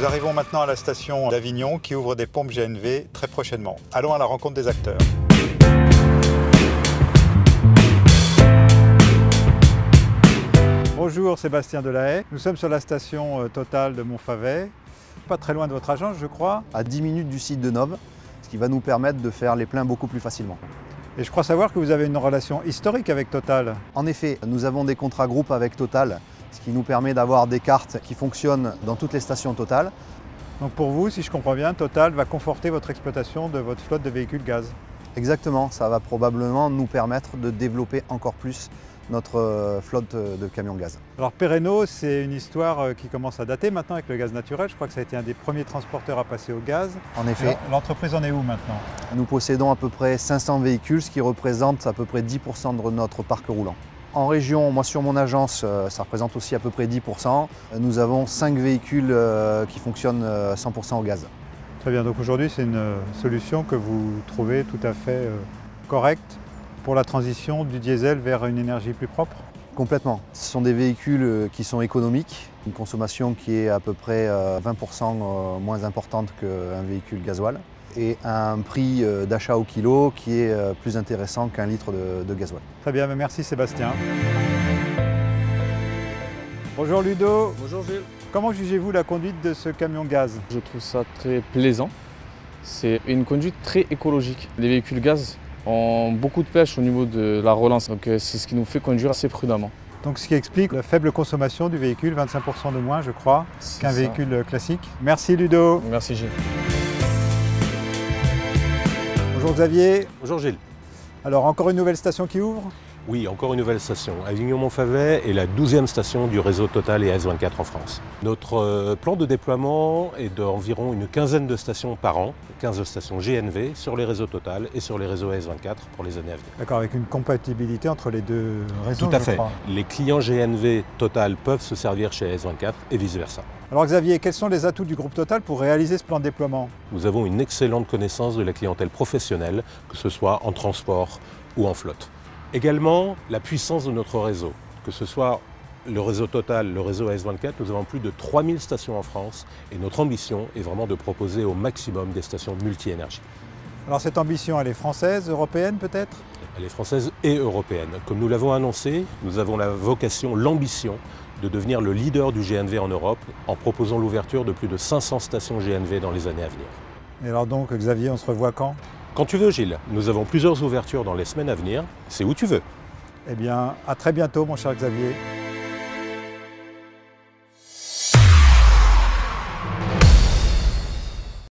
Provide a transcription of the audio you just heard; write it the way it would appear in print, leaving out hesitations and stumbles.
Nous arrivons maintenant à la station d'Avignon qui ouvre des pompes GNV très prochainement. Allons à la rencontre des acteurs. Bonjour, Sébastien Delahaye. Nous sommes sur la station Total de Montfavet, pas très loin de votre agence, je crois. À 10 minutes du site de Nove, ce qui va nous permettre de faire les pleins beaucoup plus facilement. Et je crois savoir que vous avez une relation historique avec Total. En effet, nous avons des contrats groupes avec Total, ce qui nous permet d'avoir des cartes qui fonctionnent dans toutes les stations Total. Donc pour vous, si je comprends bien, Total va conforter votre exploitation de votre flotte de véhicules gaz. Exactement, ça va probablement nous permettre de développer encore plus notre flotte de camions gaz. Alors Perreno, c'est une histoire qui commence à dater maintenant avec le gaz naturel. Je crois que ça a été un des premiers transporteurs à passer au gaz. En effet. L'entreprise en est où maintenant? Nous possédons à peu près 500 véhicules, ce qui représente à peu près 10% de notre parc roulant. En région, moi sur mon agence, ça représente aussi à peu près 10%. Nous avons 5 véhicules qui fonctionnent 100% au gaz. Très bien, donc aujourd'hui c'est une solution que vous trouvez tout à fait correcte pour la transition du diesel vers une énergie plus propre? Complètement. Ce sont des véhicules qui sont économiques, une consommation qui est à peu près 20% moins importante qu'un véhicule gasoil et un prix d'achat au kilo qui est plus intéressant qu'un litre de gasoil. Très bien, merci Sébastien. Bonjour Ludo. Bonjour Gilles. Comment jugez-vous la conduite de ce camion gaz? Je trouve ça très plaisant. C'est une conduite très écologique. Les véhicules gaz ont beaucoup de pêche au niveau de la relance, donc c'est ce qui nous fait conduire assez prudemment. Donc ce qui explique la faible consommation du véhicule, 25% de moins je crois, qu'un véhicule classique. Merci Ludo. Merci Gilles. Bonjour Xavier. Bonjour Gilles. Alors encore une nouvelle station qui ouvre? Oui, encore une nouvelle station. Avignon-Montfavet est la 12e station du réseau Total et S24 en France. Notre plan de déploiement est d'environ une quinzaine de stations par an, 15 stations GNV sur les réseaux Total et sur les réseaux S24 pour les années à venir. D'accord, avec une compatibilité entre les deux réseaux. Tout à fait. Les clients GNV Total peuvent se servir chez S24 et vice-versa. Alors Xavier, quels sont les atouts du groupe Total pour réaliser ce plan de déploiement? Nous avons une excellente connaissance de la clientèle professionnelle, que ce soit en transport ou en flotte. Également, la puissance de notre réseau, que ce soit le réseau Total, le réseau S24, nous avons plus de 3000 stations en France et notre ambition est vraiment de proposer au maximum des stations multi-énergie. Alors cette ambition, elle est française, européenne peut-être? Elle est française et européenne. Comme nous l'avons annoncé, nous avons la vocation, l'ambition de devenir le leader du GNV en Europe en proposant l'ouverture de plus de 500 stations GNV dans les années à venir. Et alors donc Xavier, on se revoit quand? Quand tu veux Gilles, nous avons plusieurs ouvertures dans les semaines à venir, c'est où tu veux. Eh bien, à très bientôt mon cher Xavier.